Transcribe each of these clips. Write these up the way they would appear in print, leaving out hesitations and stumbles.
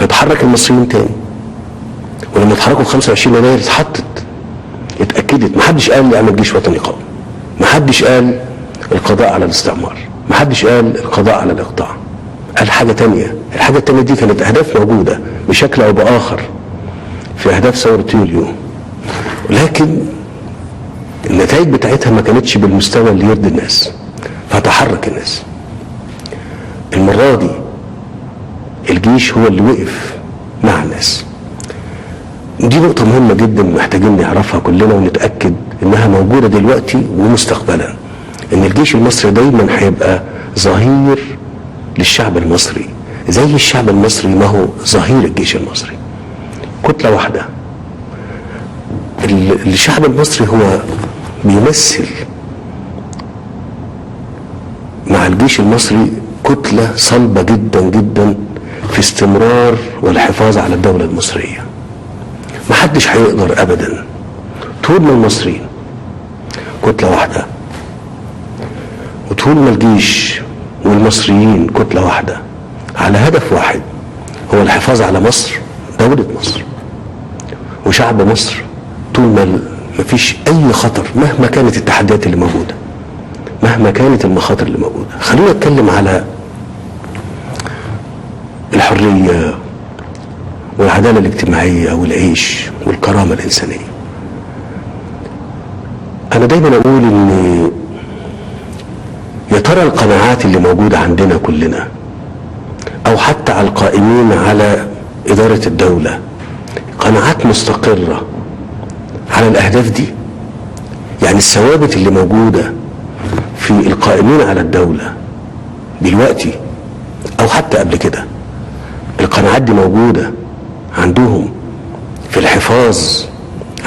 فتحرك المصريين تاني. ولما اتحركوا 25 يناير اتأكدت. محدش قال اعمل جيش وطني قوي، محدش قال القضاء على الاستعمار، محدش قال القضاء على الإقطاع، قال حاجة تانية. الحاجة التانية دي كانت أهداف موجودة بشكل أو بآخر في أهداف ثورة يوليو، ولكن النتائج بتاعتها ما كانتش بالمستوى اللي يرضي الناس، فتحرك الناس. المرة دي الجيش هو اللي وقف مع الناس. دي نقطة مهمة جدا محتاجين نعرفها كلنا ونتأكد انها موجودة دلوقتي ومستقبلا، ان الجيش المصري دايما هيبقى ظهير للشعب المصري، زي الشعب المصري ما هو ظهير الجيش المصري، كتلة واحدة. الشعب المصري هو بيمثل مع الجيش المصري كتلة صلبة جدا جدا في استمرار والحفاظ على الدولة المصرية. محدش هيقدر ابدا طول ما المصريين كتلة واحدة، وطول ما الجيش والمصريين كتلة واحدة على هدف واحد هو الحفاظ على مصر، دولة مصر وشعب مصر، طول ما مفيش اي خطر مهما كانت التحديات اللي موجودة، مهما كانت المخاطر اللي موجودة. خلونا نتكلم على الحرية والعدالة الاجتماعية والعيش والكرامة الإنسانية. أنا دايما أقول إن يا ترى القناعات اللي موجودة عندنا كلنا أو حتى على القائمين على إدارة الدولة قناعات مستقرة على الأهداف دي؟ يعني الثوابت اللي موجودة في القائمين على الدولة دلوقتي أو حتى قبل كده، القناعات دي موجودة عندهم في الحفاظ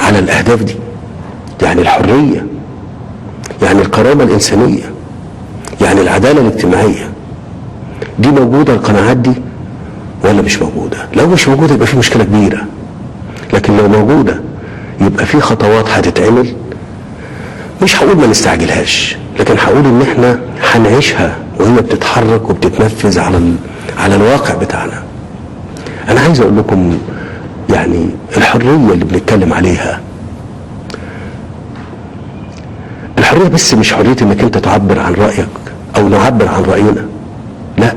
على الأهداف دي؟ يعني الحرية، يعني الكرامة الإنسانية، يعني العدالة الاجتماعية، دي موجودة القناعات دي ولا مش موجودة؟ لو مش موجودة يبقى في مشكلة كبيرة، لكن لو موجودة يبقى في خطوات هتتعمل. مش هقول ما نستعجلهاش، لكن هقول ان احنا هنعيشها وهي بتتحرك وبتتنفذ على الواقع بتاعنا. انا عايز اقول لكم يعني الحرية اللي بنتكلم عليها، الحرية بس مش حرية انك انت تعبر عن رأيك او نعبر عن رأينا، لا،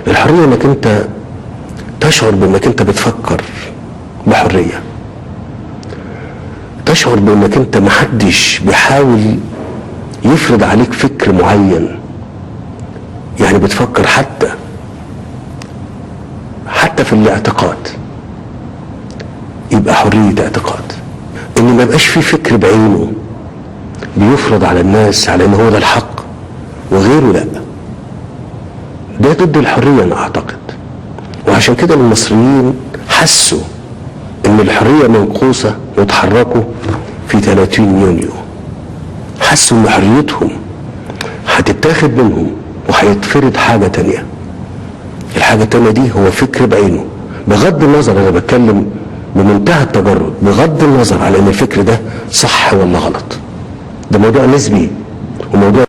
الحرية انك انت تشعر بانك انت بتفكر بحرية، تشعر بانك انت محدش بيحاول يفرض عليك فكر معين، يعني بتفكر حتى في الاعتقاد يبقى حرية اعتقاد، ان ما يبقاش في فكر بعينه بيفرض على الناس على ان هو ده الحق وغيره لا، ده ضد الحرية انا اعتقد. وعشان كده المصريين حسوا ان الحرية منقوصة وتحركوا في 30 يونيو، حسوا ان حريتهم هتتاخد منهم وهيتفرض حاجة تانية. الحاجة التانية دي هو فكر بعينه، بغض النظر، انا بتكلم بمنتهى التجرد، بغض النظر على ان الفكر ده صح ولا غلط، ده موضوع نسبي وموضوع